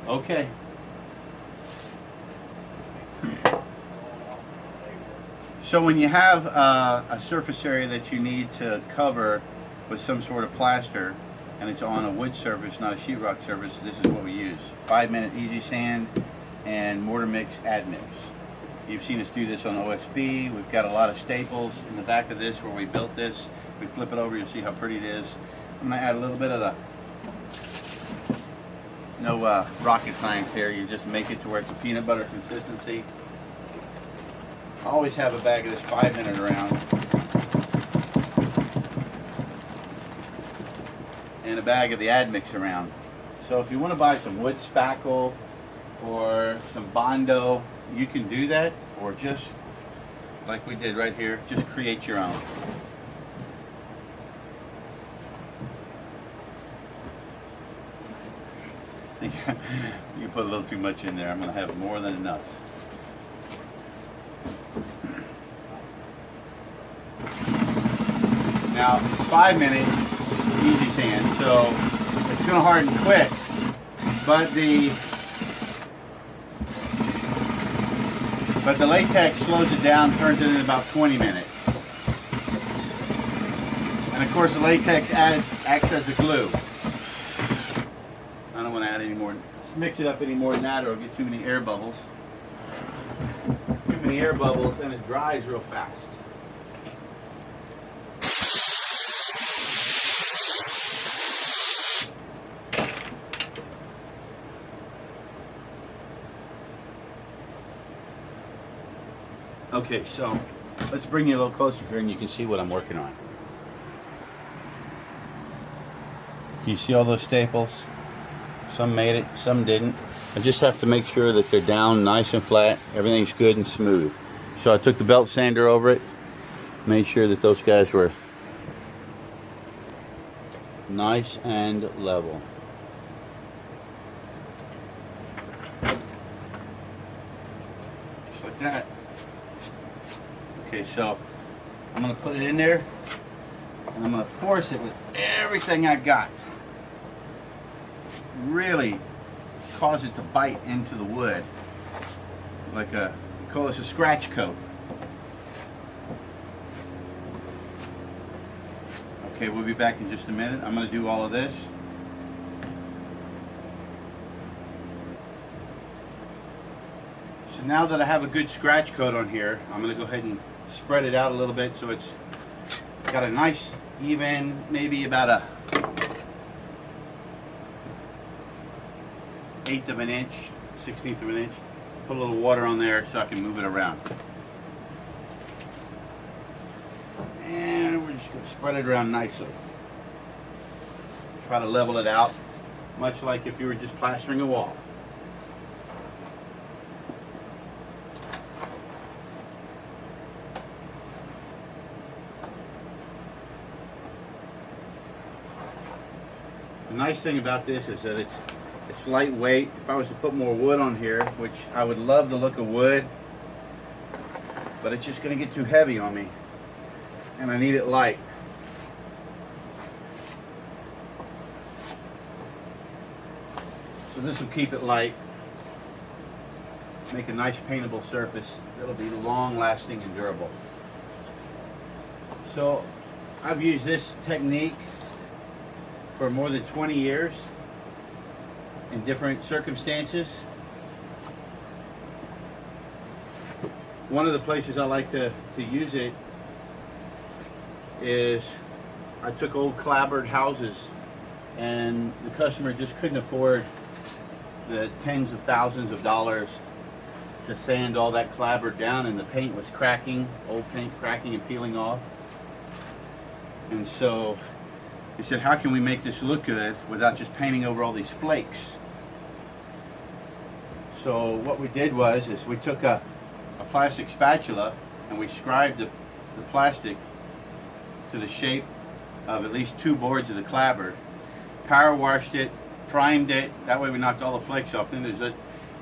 Okay. So when you have a surface area that you need to cover with some sort of plaster, and it's on a wood surface, not a sheetrock surface, this is what we use. 5-minute easy sand and mortar mix, add mix. You've seen us do this on OSB. We've got a lot of staples in the back of this where we built this. We flip it over, you'll see how pretty it is. I'm going to add a little bit of the, no rocket science here, you just make it to where it's a peanut butter consistency. I always have a bag of this 5-minute around. And a bag of the add mix around. So if you want to buy some wood spackle or some Bondo, you can do that, or just like we did right here, just create your own. You put a little too much in there. I'm going to have more than enough. Now, 5-minute easy sand, so it's going to harden quick, but the latex slows it down, turns it in about 20 minutes. And of course the latex acts as the glue. I don't want to add any more, mix it up any more than that, or it'll get too many air bubbles. Too many air bubbles and it dries real fast. Okay, so let's bring you a little closer here and you can see what I'm working on. Can you see all those staples? Some made it, some didn't. I just have to make sure that they're down nice and flat, everything's good and smooth. So I took the belt sander over it, made sure that those guys were nice and level. Just like that. Okay, so I'm going to put it in there and I'm going to force it with everything I got. Really cause it to bite into the wood like we call this a scratch coat. Okay, we'll be back in just a minute. I'm going to do all of this. So now that I have a good scratch coat on here, I'm going to go ahead and spread it out a little bit so it's got a nice even, maybe about a 1/8 of an inch, 1/16 of an inch. Put a little water on there so I can move it around. And we're just going to spread it around nicely. Try to level it out, much like if you were just plastering a wall. The nice thing about this is that it's lightweight. If I was to put more wood on here, which I would love the look of wood, but it's just going to get too heavy on me, and I need it light. So this will keep it light, make a nice paintable surface that'll be long lasting and durable. So I've used this technique for more than 20 years in different circumstances. One of the places I like to use it is I took old clapboard houses and the customer just couldn't afford the tens of thousands of dollars to sand all that clapboard down, and the paint was cracking, old paint cracking and peeling off. And so he said, how can we make this look good without just painting over all these flakes? So what we did was we took a plastic spatula and we scribed the plastic to the shape of at least 2 boards of the clapboard, power washed it, primed it, that way we knocked all the flakes off. Then there's an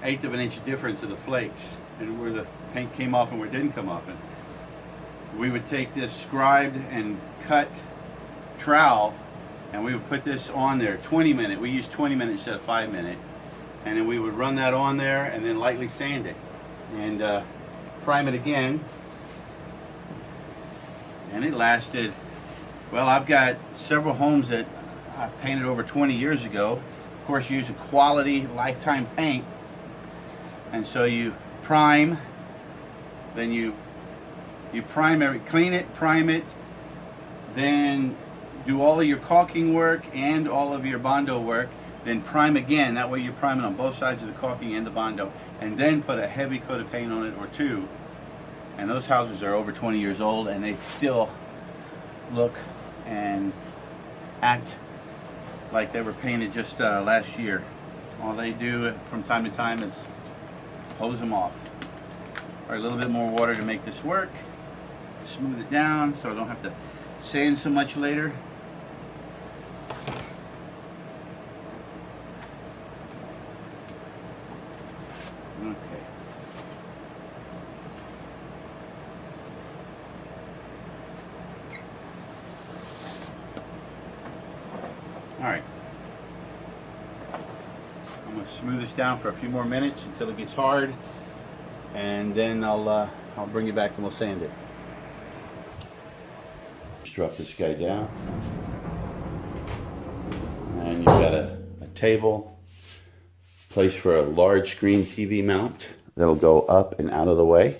1/8 of an inch difference of the flakes and where the paint came off and where it didn't come off. And we would take this scribed and cut trowel and we would put this on there, 20-minute. We used 20-minute instead of 5-minute. and then we would run that on there and then lightly sand it and prime it again. And it lasted, well, I've got several homes that I painted over 20 years ago. Of course, you use a quality lifetime paint, and so you prime, then you clean it, prime it, then do all of your caulking work and all of your Bondo work, then prime again. That way you're priming on both sides of the caulking and the Bondo, and then put a heavy coat of paint on it or two. And those houses are over 20 years old and they still look and act like they were painted just last year. All they do from time to time is hose them off. All right, a little bit more water to make this work. Smooth it down so I don't have to sand so much later. Okay. All right. I'm going to smooth this down for a few more minutes until it gets hard, and then I'll bring it back and we'll sand it. Drop this guy down, and you've got a table, place for a large screen TV mount that'll go up and out of the way.